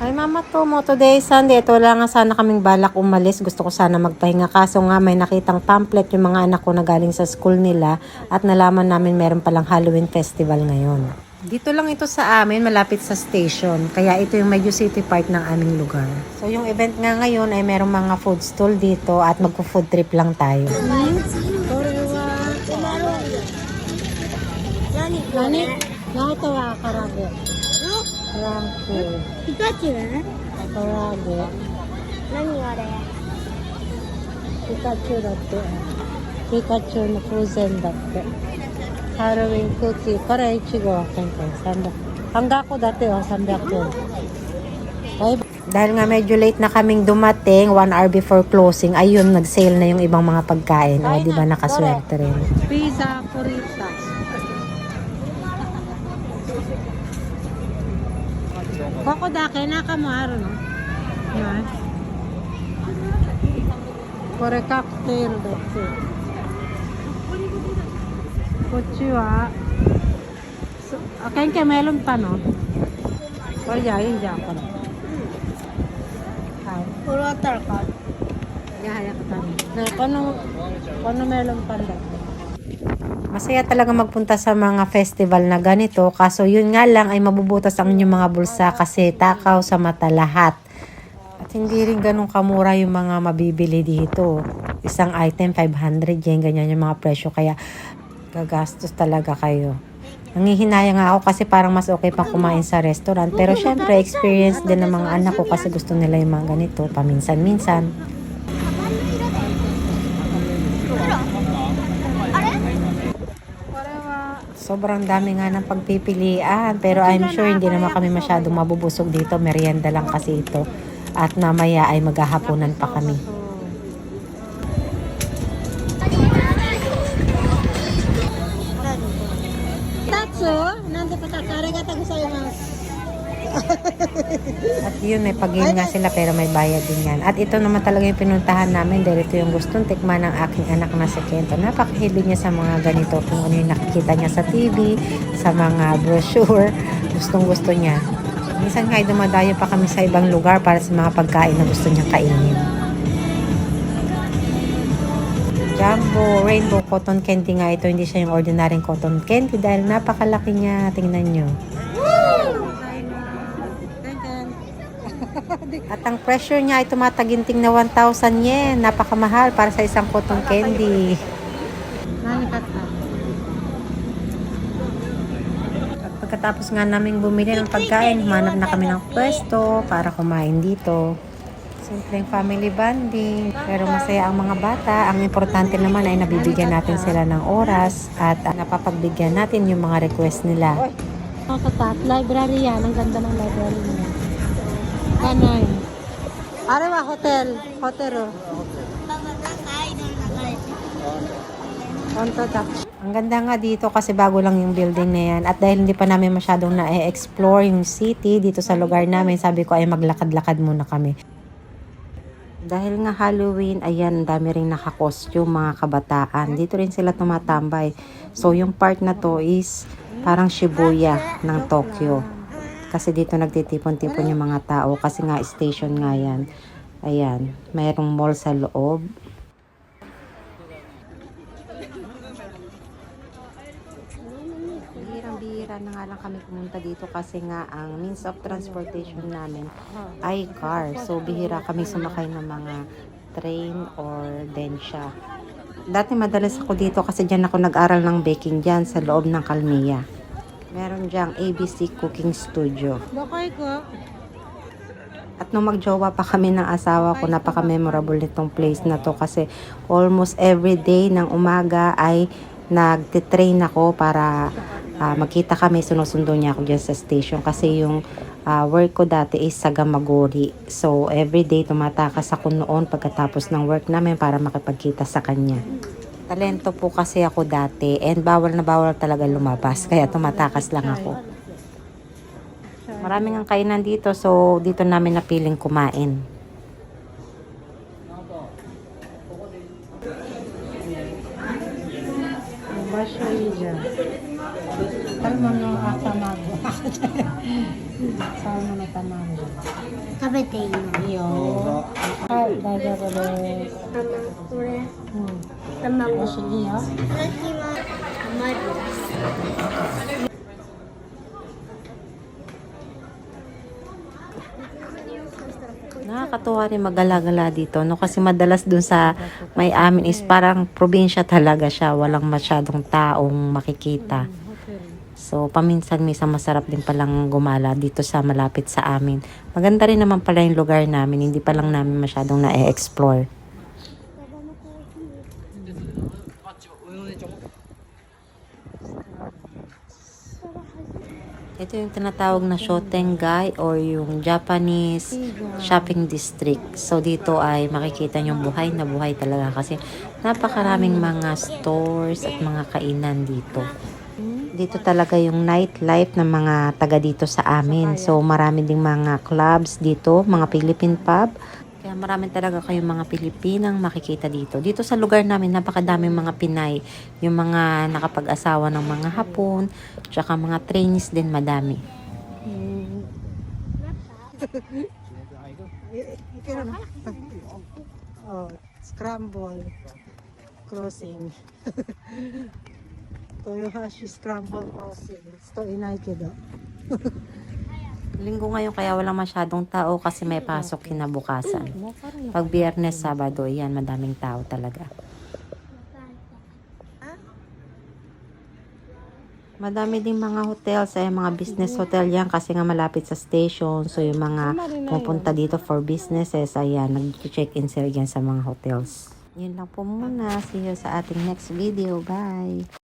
Ay Mama Tomo, today Sunday. Ito lang nga sana kaming balak umalis. Gusto ko sana magpahinga. Kaso nga may nakitang pamphlet yung mga anak ko na galing sa school nila. At nalaman namin meron palang Halloween festival ngayon. Dito lang ito sa amin, malapit sa station. Kaya ito yung medyo city part ng aming lugar. So yung event nga ngayon ay merong mga food stall dito at magpo-food trip lang tayo. Nani? Nato wa karage. Karage. Pikachu? Karage. Naniあれ? Pikachu だって。Pikachu のフローゼンだって。ハロウィンクッキーからいちごは今回300. Hanggang ako dati 300 yen. Dahil nga medyo late na kaming dumating, 1 hour before closing, ayun, nag-sale na yung ibang mga pagkain. O, di ba nakaswerte rin. Pizza, purita. Koko dake, nakamaru no? Kore cocktail だって。こっちはケンメロンパンのこれじゃあいいじゃんこれ。はい。これあったら買う。 Yaya ka tayo. Kono melon panda. Masaya talaga magpunta sa mga festival na ganito. Kaso yun nga lang ay mabubutas ang inyong mga bulsa kasi takaw sa mata lahat. At hindi rin ganun kamura yung mga mabibili dito. Isang item 500 yen, ganyan yung mga presyo. Kaya gagastos talaga kayo. Nangihinaya nga ako kasi parang mas okay pang kumain sa restaurant. Pero syempre, experience din ng mga anak ko kasi gusto nila yung mga ganito, paminsan-minsan. Sobrang dami nga ng pagpipilian. Pero I'm sure hindi naman kami masyadong mabubusog dito. Merienda lang kasi ito. At namaya ay maghahaponan pa kami. At yun, may pag-game nga sila pero may bayad din yan. At ito naman talaga yung pinuntahan namin dahil ito yung gustong tikman ng aking anak na si Kento. Napakahilig niya sa mga ganito, kung ano yung nakikita niya sa TV, sa mga brochure. Gustong gusto niya. Minsan nga dumadayo pa kami sa ibang lugar para sa mga pagkain na gusto niyang kainin. Jumbo Rainbow Cotton Candy nga ito, hindi siya yung ordinaryong cotton candy dahil napakalaki niya. Tingnan nyo. At ang pressure niya ay tumataginting na 1,000 yen. Napakamahal para sa isang cotton candy. At pagkatapos nga naming bumili ng pagkain, humanap na kami ng pwesto para kumain dito. Simpleng family bonding. Pero masaya ang mga bata. Ang importante naman ay nabibigyan natin sila ng oras at napapagbigyan natin yung mga request nila. Library yan. Ang ganda ng library niya. Ano yun? Arewa hotel. Hotel o. Ang ganda nga dito kasi bago lang yung building na yan. At dahil hindi pa namin masyadong na-explore yung city dito sa lugar namin, sabi ko ay maglakad-lakad muna kami. Dahil nga Halloween, ayan, dami rin naka-costume mga kabataan. Dito rin sila tumatambay. So yung part na to is parang Shibuya ng Tokyo. Kasi dito nagtitipon-tipon yung mga tao. Kasi nga station nga yan. Ayan. Mayroong mall sa loob. Bihirang-bihira na nga lang kami pumunta dito. Kasi nga ang means of transportation namin ay car. So bihira kami sumakay ng mga train or densya. Dati madalas ako dito kasi dyan ako nag-aral ng baking dyan sa loob ng Kalmia. Meron dyang ABC Cooking Studio. At nung magjowa pa kami ng asawa ko, napaka-memorable nitong place na to kasi almost every day ng umaga ay nagtitrain ako para magkita kami. Sinusundo niya ako dyan sa station kasi yung work ko dati is sa Gamagori. So every day tumatakas ako noon pagkatapos ng work namin para makipagkita sa kanya. Talento po kasi ako dati and bawal na bawal talaga lumabas kaya tumatakas lang ako. Maraming ang kainan dito so dito namin napiling kumain. Sao mo na tamang. 食べていいの？いいよ。はい、大丈夫です。これうん。卵。よし、いいよ。いただきます。卵。Nakakatuwa rin mag-gala-gala dito, no? Kasi madalas dun sa may amin is parang probinsya talaga siya. Walang masyadong taong makikita. So, paminsan-minsan masarap din palang gumala dito sa malapit sa amin. Maganda rin naman pala yung lugar namin. Hindi pa lang namin masyadong na-explore. Ito yung tinatawag na Shotengai or yung Japanese shopping district. So, dito ay makikita yung buhay na buhay talaga kasi napakaraming mga stores at mga kainan dito. Dito talaga yung nightlife ng mga taga dito sa amin. So, marami ding mga clubs dito, mga Philippine pub. Kaya marami talaga kayong mga Pilipinang makikita dito. Dito sa lugar namin, napakadaming mga Pinay. Yung mga nakapag-asawa ng mga Hapon, tsaka mga trainees din madami. Oh, scramble crossing. Toyohashi scramble crossing. Ito inay kedo. Linggo ngayon kaya walang masyadong tao kasi may pasok kinabukasan. Pag Biyernes, Sabado, yan madaming tao talaga. Madami ding mga hotels, ay mga business hotel yan kasi nga malapit sa station. So yung mga pupunta dito for businesses, ayan, nag-check-in sila yan sa mga hotels. Yun lang po muna. See you sa ating next video. Bye!